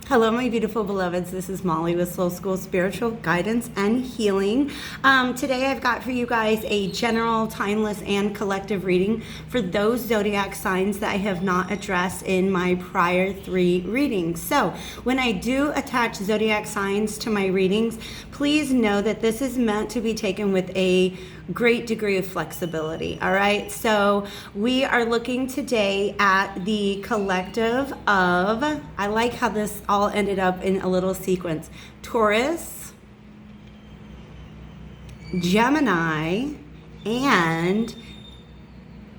Hello, my beautiful beloveds. This is Molly with Soul School Spiritual Guidance and Healing. Today I've got for you guys a general, timeless, and collective reading for those zodiac signs that I have not addressed in my prior 3 readings. So when I do attach zodiac signs to my readings, please know that this is meant to be taken with a great degree of flexibility. All right, so we are looking today at the collective of, I like how this all ended up in a little sequence: Taurus, Gemini, and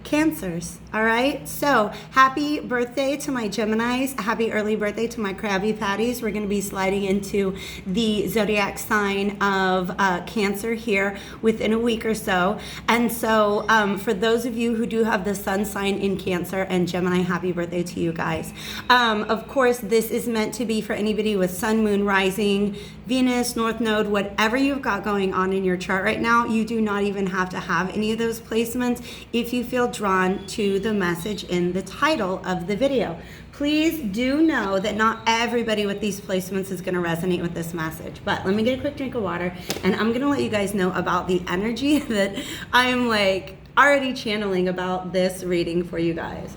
Cancers. All right, so happy birthday to my Geminis. Happy early birthday to my Krabby Patties. We're going to be sliding into the zodiac sign of Cancer here within a week or so. And so for those of you who do have the sun sign in Cancer and Gemini, happy birthday to you guys. Of course, this is meant to be for anybody with sun, moon, rising, Venus, North Node, whatever you've got going on in your chart right now. You do not even have to have any of those placements if you feel drawn to the message in the title of the video. Please do know that not everybody with these placements is going to resonate with this message. But let me get a quick drink of water, and I'm going to let you guys know about the energy that I am like already channeling about this reading for you guys.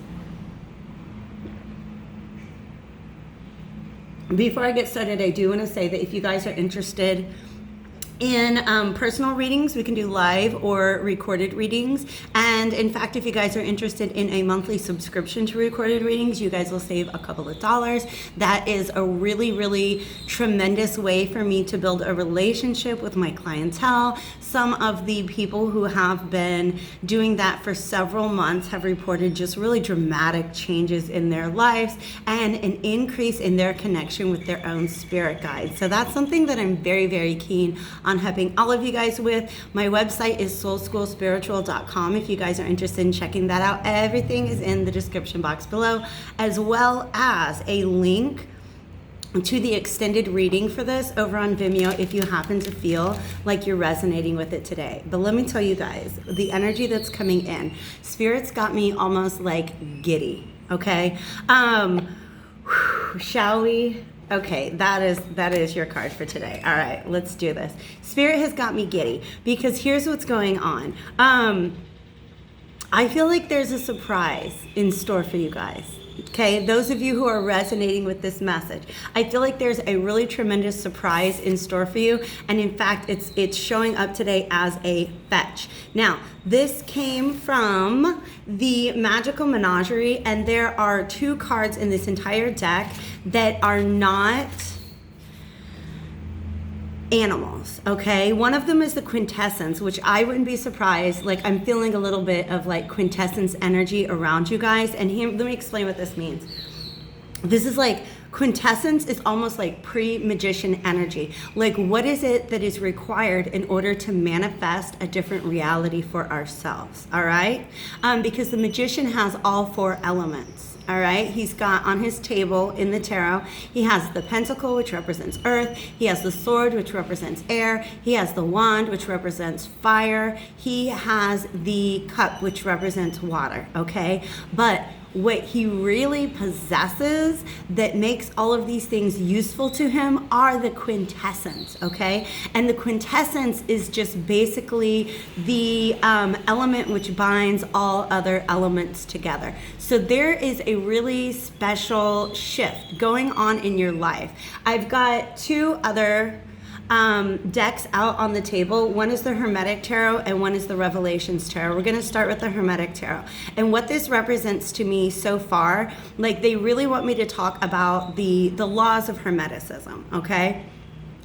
Before I get started, I do want to say that if you guys are interested in personal readings, we can do live or recorded readings. And in fact, if you guys are interested in a monthly subscription to recorded readings, you guys will save a couple of dollars. That is a really, really tremendous way for me to build a relationship with my clientele. Some of the people who have been doing that for several months have reported just really dramatic changes in their lives and an increase in their connection with their own spirit guides. So that's something that I'm very, very keen on helping all of you guys with. My website is soulschoolspiritual.com if you guys are interested in checking that out. Everything is in the description box below, as well as a link to the extended reading for this over on Vimeo if you happen to feel like you're resonating with it today. But let me tell you guys, the energy that's coming in, Spirit's got me almost like giddy, okay? Shall we? Okay, that is your card for today. All right, let's do this. Spirit has got me giddy because here's what's going on. I feel like there's a surprise in store for you guys. Okay, those of you who are resonating with this message, I feel like there's a really tremendous surprise in store for you. And in fact, it's showing up today as a fetch. Now, this came from the Magical Menagerie, and there are 2 cards in this entire deck that are not animals, okay? One of them is the quintessence, which I wouldn't be surprised. Like, I'm feeling a little bit of like quintessence energy around you guys. And here, let me explain what this means. This is like, quintessence is almost like pre-magician energy. Like, what is it that is required in order to manifest a different reality for ourselves, all right? Because the magician has all 4 elements. All right, he's got on his table in the tarot, he has the pentacle, which represents earth. He has the sword, which represents air. He has the wand, which represents fire. He has the cup, which represents water, okay? But what he really possesses that makes all of these things useful to him are the quintessence, okay? And the quintessence is just basically the element which binds all other elements together. So there is a really special shift going on in your life. I've got 2 other decks out on the table. One is the Hermetic Tarot and one is the Revelations Tarot. We're going to start with the Hermetic Tarot. And what this represents to me so far, like, they really want me to talk about the laws of Hermeticism, okay?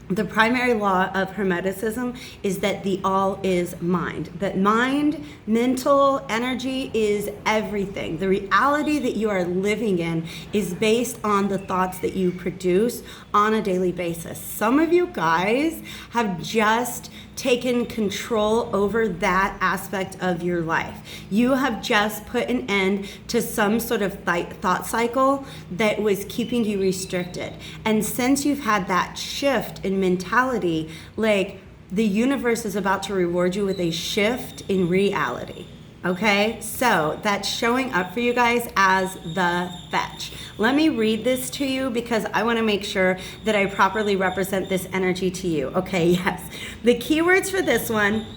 The primary law of Hermeticism is that the all is mind. That mind, mental energy is everything. The reality that you are living in is based on the thoughts that you produce on a daily basis. Some of you guys have just taken control over that aspect of your life. You have just put an end to some sort of thought cycle that was keeping you restricted. And since you've had that shift in mentality, like, the universe is about to reward you with a shift in reality. Okay, so that's showing up for you guys as the fetch. Let me read this to you because I want to make sure that I properly represent this energy to you. Okay, yes. The keywords for this one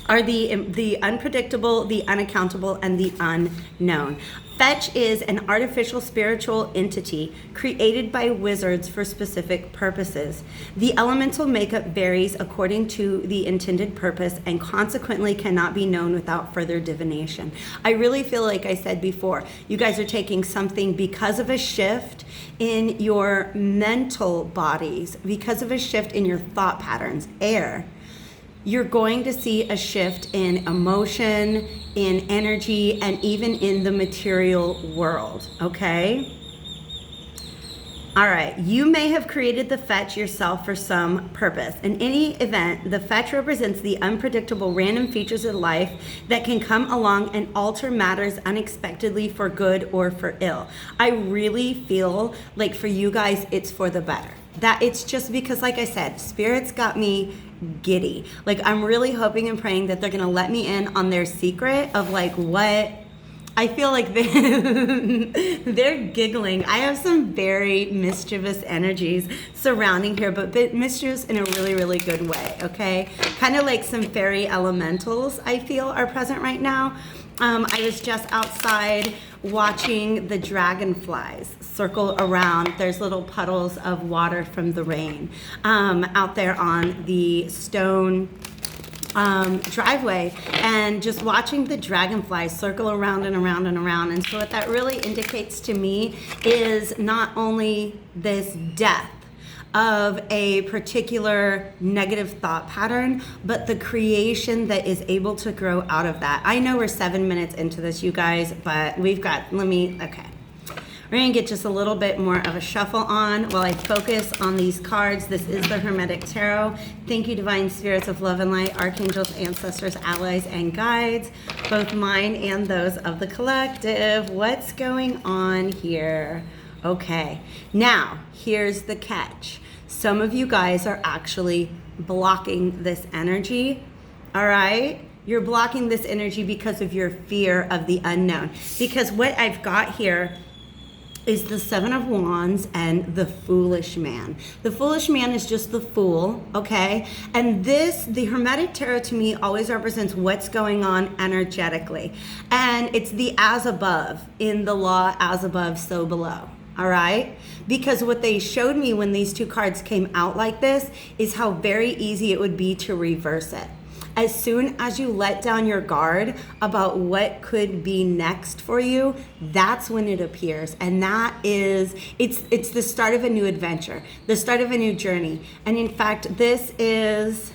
are the unpredictable, the unaccountable, and the unknown. Fetch is an artificial spiritual entity created by wizards for specific purposes. The elemental makeup varies according to the intended purpose and consequently cannot be known without further divination. I really feel like I said before, you guys are taking something because of a shift in your mental bodies, because of a shift in your thought patterns, air. You're going to see a shift in emotion, in energy, and even in the material world, okay? All right, you may have created the fetch yourself for some purpose. In any event, the fetch represents the unpredictable random features of life that can come along and alter matters unexpectedly for good or for ill. I really feel like for you guys, it's for the better. That it's just because, like I said, spirits got me giddy. Like, I'm really hoping and praying that they're gonna let me in on their secret of like what I feel like they're giggling. I have some very mischievous energies surrounding here, but mischievous in a really, really good way, okay? Kind of like some fairy elementals I feel are present right now. I was just outside watching the dragonflies circle around. There's little puddles of water from the rain out there on the stone driveway, and just watching the dragonflies circle around and around and around. And so what that really indicates to me is not only this death of a particular negative thought pattern, but the creation that is able to grow out of that. I know we're 7 minutes into this, you guys, but we've got, okay. We're gonna get just a little bit more of a shuffle on while I focus on these cards. This is the Hermetic Tarot. Thank you, divine spirits of love and light, archangels, ancestors, allies, and guides, both mine and those of the collective. What's going on here? Okay, now here's the catch. Some of you guys are actually blocking this energy, all right? You're blocking this energy because of your fear of the unknown. Because what I've got here is the Seven of Wands and the Foolish Man. The Foolish Man is just the fool, okay? And the Hermetic Tarot to me always represents what's going on energetically. And it's the as above in the law, as above, so below. All right? Because what they showed me when these two cards came out like this is how very easy it would be to reverse it. As soon as you let down your guard about what could be next for you, that's when it appears. And that is, it's the start of a new adventure, the start of a new journey. And in fact, this is,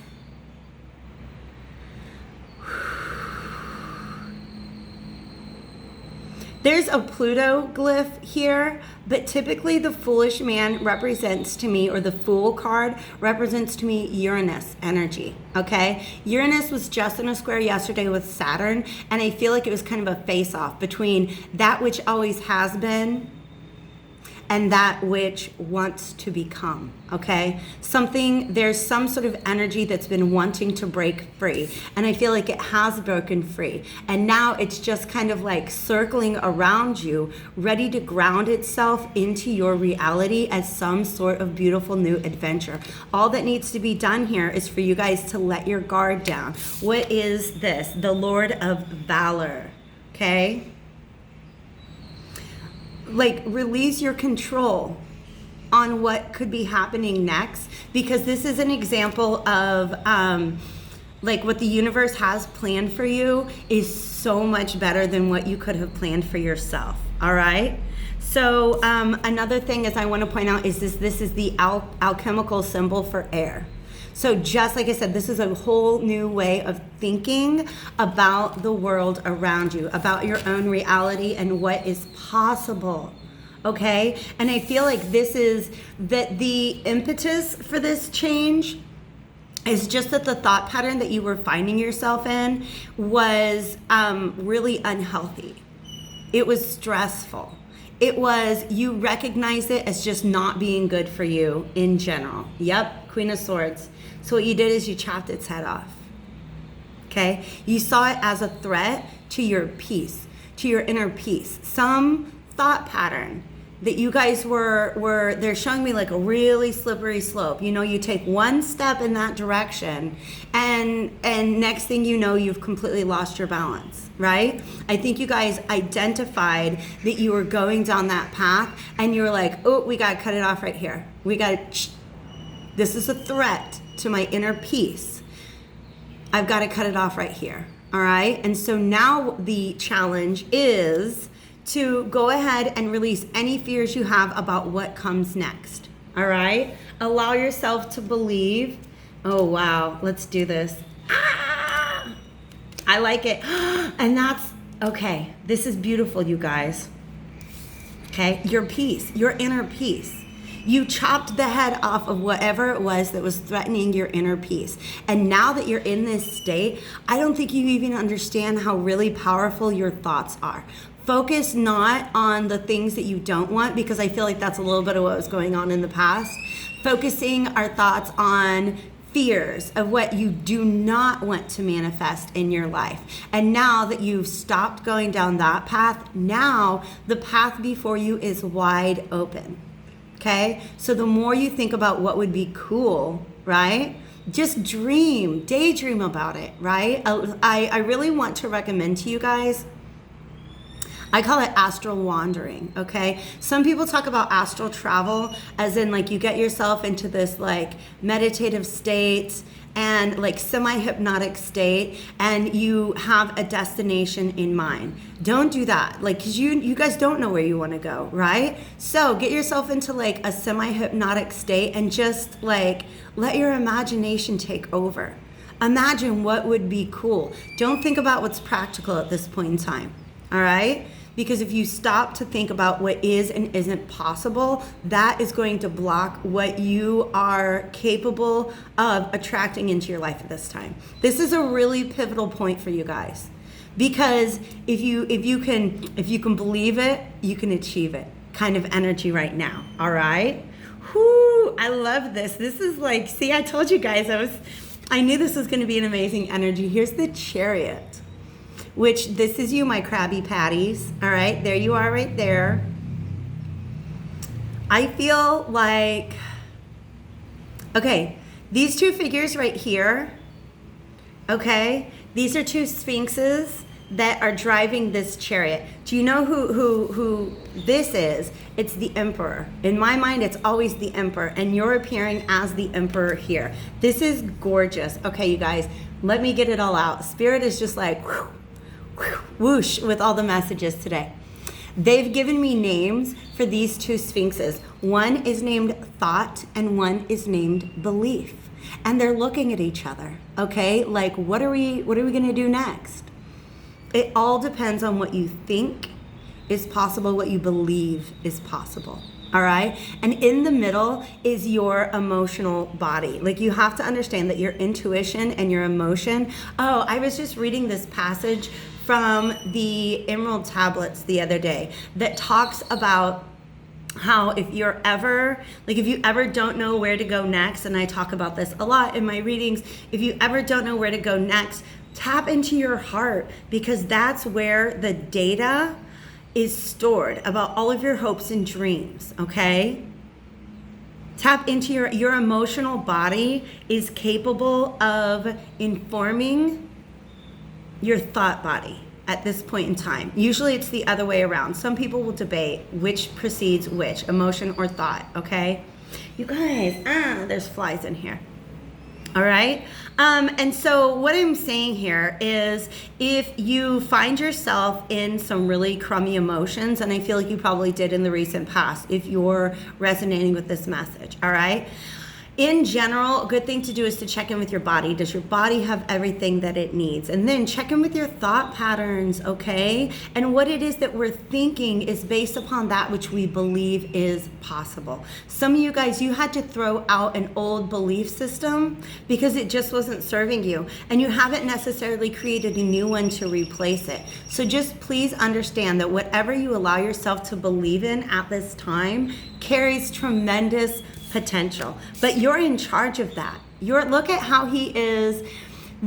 there's a Pluto glyph here, but typically the Foolish Man represents to me, or the Fool card represents to me Uranus energy, okay? Uranus was just in a square yesterday with Saturn, and I feel like it was kind of a face-off between that which always has been and that which wants to become, okay? There's some sort of energy that's been wanting to break free, and I feel like it has broken free. And now it's just kind of like circling around you, ready to ground itself into your reality as some sort of beautiful new adventure. All that needs to be done here is for you guys to let your guard down. What is this? The Lord of Valor, okay? Like, release your control on what could be happening next, because this is an example of like what the universe has planned for you is so much better than what you could have planned for yourself. All right. So another thing is I want to point out is this is the alchemical symbol for air. So just like I said, this is a whole new way of thinking about the world around you, about your own reality and what is possible, okay? And I feel like this is that the impetus for this change is just that the thought pattern that you were finding yourself in was really unhealthy. It was stressful. It was, you recognized it as just not being good for you in general. Yep, Queen of Swords. So what you did is you chopped its head off. okay? You saw it as a threat to your peace, to your inner peace. Some thought pattern that you guys they're showing me like a really slippery slope. You know, you take one step in that direction and next thing you know, you've completely lost your balance, right? I think you guys identified that you were going down that path and you were like, oh, we got to cut it off right here. This is a threat to my inner peace. I've got to cut it off right here, all right? And so now the challenge is to go ahead and release any fears you have about what comes next, all right? Allow yourself to believe. Oh, wow, let's do this. I like it. And that's, okay, this is beautiful, you guys. Okay, your peace, your inner peace. You chopped the head off of whatever it was that was threatening your inner peace. And now that you're in this state, I don't think you even understand how really powerful your thoughts are. Focus not on the things that you don't want, because I feel like that's a little bit of what was going on in the past. Focusing our thoughts on fears of what you do not want to manifest in your life. And now that you've stopped going down that path, now the path before you is wide open. Okay? So the more you think about what would be cool, right? Just daydream about it, right? I really want to recommend to you guys, I call it astral wandering, okay? Some people talk about astral travel as in like you get yourself into this like meditative state and like semi-hypnotic state and you have a destination in mind. Don't do that, like, because you guys don't know where you want to go, right? So get yourself into like a semi-hypnotic state and just like let your imagination take over. Imagine what would be cool. Don't think about what's practical at this point in time, all right? Because if you stop to think about what is and isn't possible, that is going to block what you are capable of attracting into your life at this time. This is a really pivotal point for you guys. Because if you can believe it, you can achieve it. Kind of energy right now. All right? Whoo, I love this. This is like, see, I told you guys I knew this was going to be an amazing energy. Here's the Chariot. Which this is you, my Krabby Patties. All right, there you are right there. I feel like, okay, these two figures right here, okay, these are two sphinxes that are driving this chariot. Do you know who this is? It's the Emperor. In my mind, it's always the Emperor, and you're appearing as the Emperor here. This is gorgeous. Okay, you guys, let me get it all out. Spirit is just like, whew, whoosh with all the messages today. They've given me names for these two sphinxes. One is named Thought and one is named Belief. And they're looking at each other, okay? Like, what are we gonna do next? It all depends on what you think is possible, what you believe is possible. All right? And in the middle is your emotional body. Like, you have to understand that your intuition and your emotion. Oh, I was just reading this passage from the Emerald Tablets the other day that talks about how if you ever don't know where to go next, and I talk about this a lot in my readings, if you ever don't know where to go next, tap into your heart, because that's where the data is stored about all of your hopes and dreams, okay? Tap into your emotional body is capable of informing your thought body at this point in time. Usually it's the other way around. Some people will debate which precedes which, emotion or thought, okay? You guys, there's flies in here. All right. And so what I'm saying here is if you find yourself in some really crummy emotions, and I feel like you probably did in the recent past, if you're resonating with this message, all right? In general, a good thing to do is to check in with your body. Does your body have everything that it needs? And then check in with your thought patterns, okay? And what it is that we're thinking is based upon that which we believe is possible. Some of you guys, you had to throw out an old belief system because it just wasn't serving you. And you haven't necessarily created a new one to replace it. So just please understand that whatever you allow yourself to believe in at this time carries tremendous potential, but you're in charge of that. Look at how he is.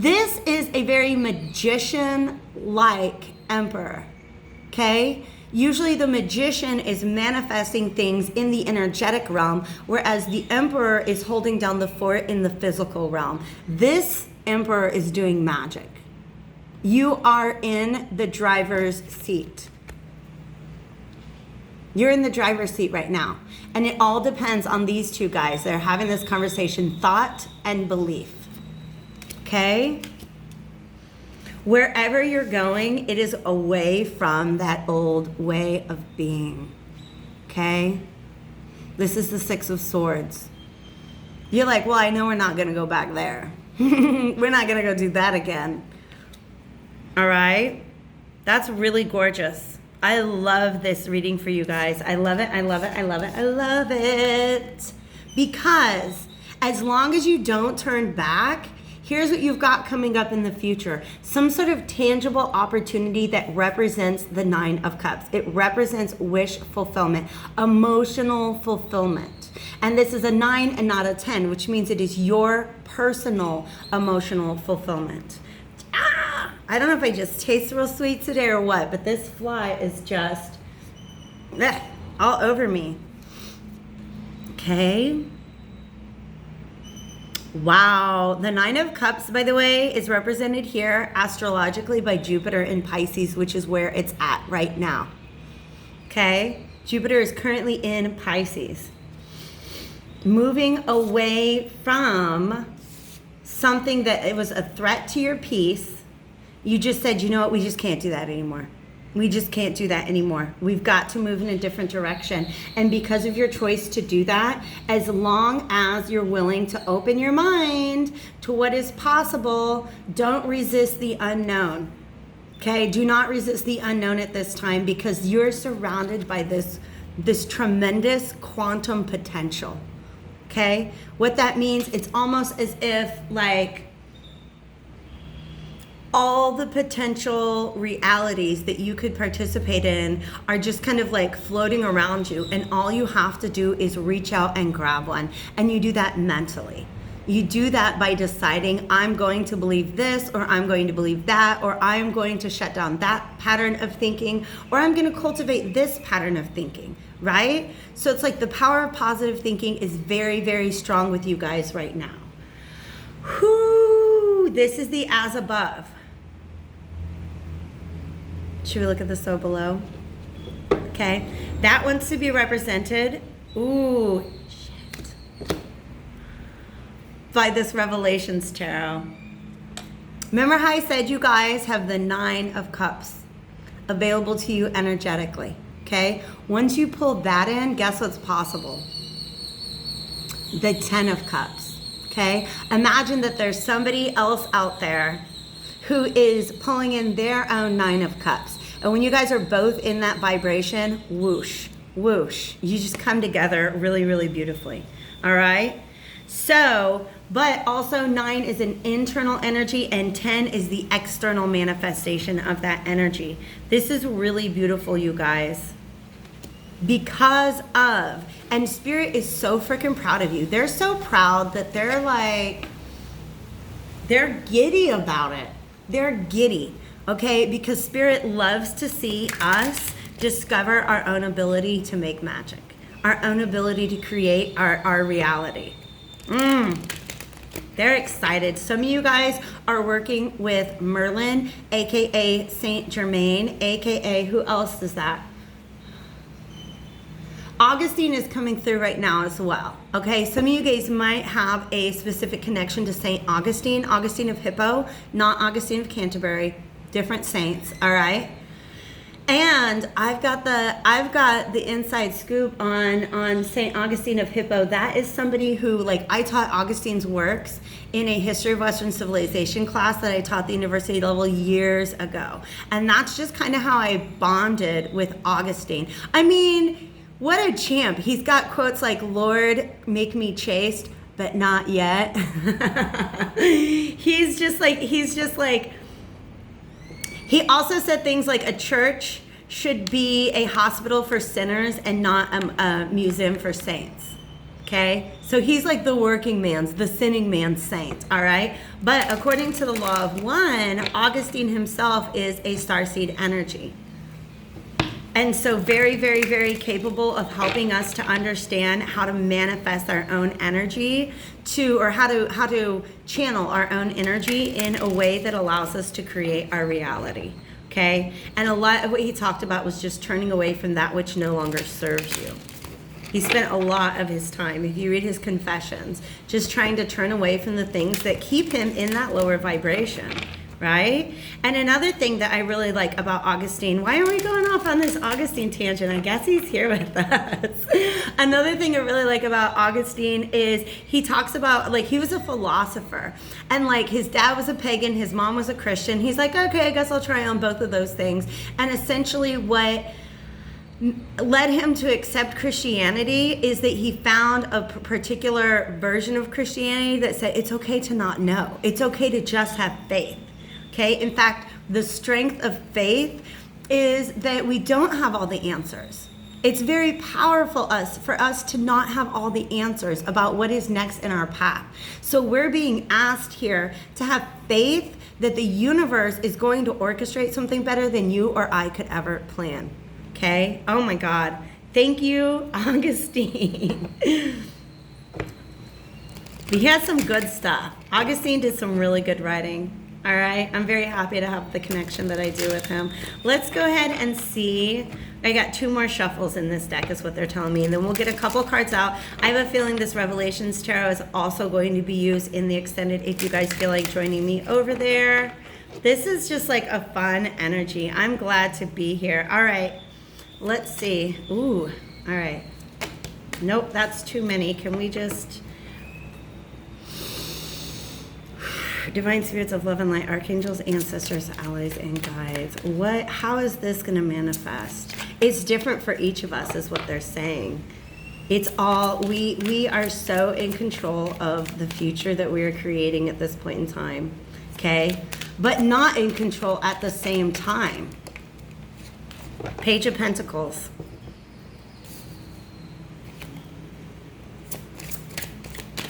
This is a very magician-like emperor, okay? Usually the magician is manifesting things in the energetic realm, whereas the emperor is holding down the fort in the physical realm. This emperor is doing magic. You are in the driver's seat. You're in the driver's seat right now. And it all depends on these two guys. They're having this conversation, thought and belief. Okay? Wherever you're going, it is away from that old way of being. Okay? This is the Six of Swords. You're like, well, I know we're not going to go back there. We're not going to go do that again. All right? That's really gorgeous. I love this reading for you guys. I love it. I love it. I love it. I love it. Because as long as you don't turn back, here's what you've got coming up in the future. Some sort of tangible opportunity that represents the Nine of Cups. It represents wish fulfillment, emotional fulfillment. And this is a 9 and not a 10, which means it is your personal emotional fulfillment. I don't know if I just taste real sweet today or what, but this fly is just all over me. Okay. Wow. The Nine of Cups, by the way, is represented here astrologically by Jupiter in Pisces, which is where it's at right now. Okay. Jupiter is currently in Pisces. Moving away from something that it was a threat to your peace. You just said, you know what, we just can't do that anymore. We just can't do that anymore. We've got to move in a different direction. And because of your choice to do that, as long as you're willing to open your mind to what is possible, don't resist the unknown. Okay, do not resist the unknown at this time, because you're surrounded by this tremendous quantum potential. Okay, what that means, it's almost as if like all the potential realities that you could participate in are just kind of like floating around you, and all you have to do is reach out and grab one. And you do that mentally. You do that by deciding, I'm going to believe this, or I'm going to believe that, or I'm going to shut down that pattern of thinking, or I'm going to cultivate this pattern of thinking, right? So it's like the power of positive thinking is very, very strong with you guys right now. Whoo, this is the as above. Should we look at the so below? Okay, that wants to be represented, by this Revelations Tarot. Remember how I said you guys have the Nine of Cups available to you energetically, okay? Once you pull that in, guess what's possible? The Ten of Cups, okay? Imagine that there's somebody else out there who is pulling in their own Nine of Cups. And when you guys are both in that vibration, whoosh, whoosh, you just come together really, really beautifully. All right? So, but also 9 is an internal energy and 10 is the external manifestation of that energy. This is really beautiful, you guys. Because of, and Spirit is so freaking proud of you. They're so proud that they're like, they're giddy about it. They're giddy, okay? Because Spirit loves to see us discover our own ability to make magic, our own ability to create our reality. They're excited. Some of you guys are working with Merlin, aka Saint Germain, aka who else is that? Augustine is coming through right now as well. Okay, some of you guys might have a specific connection to Saint Augustine, Augustine of Hippo, not Augustine of Canterbury, different saints, all right? And I've got the inside scoop on Saint Augustine of Hippo. That is somebody who, like, I taught Augustine's works in a History of Western Civilization class that I taught the university level years ago. And that's just kind of how I bonded with Augustine. I mean, what a champ. He's got quotes like, Lord, make me chaste, but not yet. He's just like, he also said things like a church should be a hospital for sinners and not a museum for saints. Okay, so he's like the working man's, the sinning man's saint, all right? But according to the law of one, Augustine himself is a starseed energy. And so very, very, very capable of helping us to understand how to manifest our own energy or how to channel our own energy in a way that allows us to create our reality, okay? And a lot of what he talked about was just turning away from that which no longer serves you. He spent a lot of his time, if you read his confessions, just trying to turn away from the things that keep him in that lower vibration, right? And another thing that I really like about Augustine, why are we going off on this Augustine tangent? I guess he's here with us. Another thing I really like about Augustine is he talks about, like, he was a philosopher. And, like, his dad was a pagan, his mom was a Christian. He's like, okay, I guess I'll try on both of those things. And essentially what led him to accept Christianity is that he found a particular version of Christianity that said it's okay to not know. It's okay to just have faith. Okay? In fact, the strength of faith is that we don't have all the answers. It's very powerful for us to not have all the answers about what is next in our path. So we're being asked here to have faith that the universe is going to orchestrate something better than you or I could ever plan. Okay? Oh my God. Thank you, Augustine. He has some good stuff. Augustine did some really good writing. All right? I'm very happy to have the connection that I do with him. Let's go ahead and see. I got 2 more shuffles in this deck is what they're telling me. And then we'll get a couple cards out. I have a feeling this Revelations Tarot is also going to be used in the extended if you guys feel like joining me over there. This is just like a fun energy. I'm glad to be here. All right. Let's see. Ooh, all right. Nope, that's too many. Can we just... Divine spirits of love and light, archangels, ancestors, allies, and guides. How is this going to manifest? It's different for each of us is what they're saying. It's all, we are so in control of the future that we are creating at this point in time, okay? But not in control at the same time. Page of Pentacles.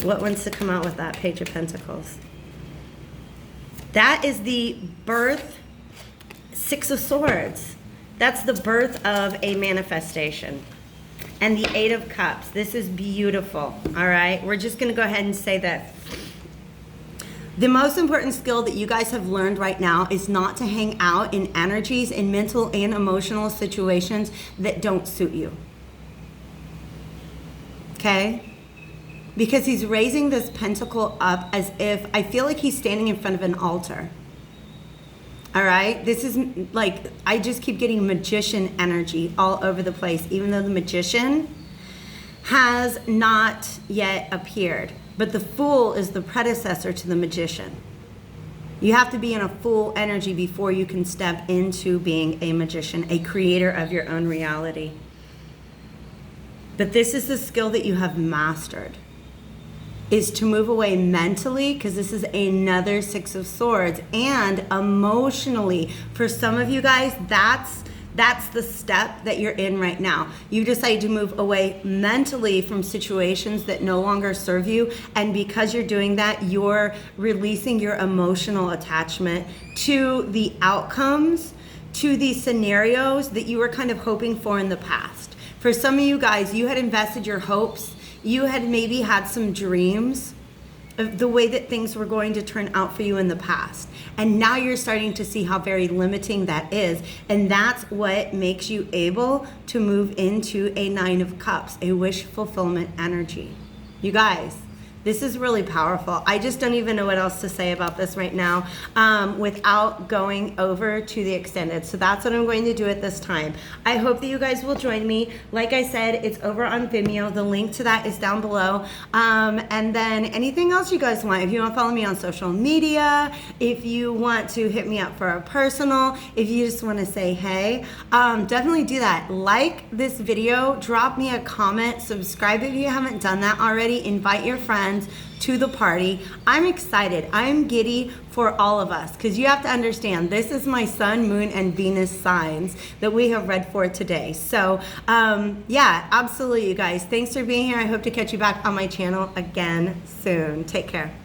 What wants to come out with that Page of Pentacles? That is the birth, 6 of Swords. That's the birth of a manifestation. And the 8 of Cups. This is beautiful, all right? We're just going to go ahead and say that the most important skill that you guys have learned right now is not to hang out in energies, in mental and emotional situations that don't suit you. Okay? Because he's raising this pentacle up as if, I feel like he's standing in front of an altar. All right? This is like, I just keep getting magician energy all over the place, even though the magician has not yet appeared. But the Fool is the predecessor to the magician. You have to be in a Fool energy before you can step into being a magician, a creator of your own reality. But this is the skill that you have mastered, is to move away mentally, because this is another 6 of Swords, and emotionally. For some of you guys, that's the step that you're in right now. You decide to move away mentally from situations that no longer serve you. And because you're doing that, you're releasing your emotional attachment to the outcomes, to the scenarios that you were kind of hoping for in the past. For some of you guys, you had invested your hopes. You had maybe had some dreams of the way that things were going to turn out for you in the past. And now you're starting to see how very limiting that is. And that's what makes you able to move into a 9 of Cups, a wish fulfillment energy. You guys, this is really powerful. I just don't even know what else to say about this right now without going over to the extended. So that's what I'm going to do at this time. I hope that you guys will join me. Like I said, it's over on Vimeo. The link to that is down below. And then anything else you guys want, if you want to follow me on social media, if you want to hit me up for a personal, if you just want to say hey, definitely do that. Like this video, drop me a comment, subscribe if you haven't done that already, invite your friends. friends to the party. I'm excited. I'm giddy for all of us, because you have to understand, this is my sun, moon, and Venus signs that we have read for today. So yeah, absolutely, you guys. Thanks for being here. I hope to catch you back on my channel again soon. Take care.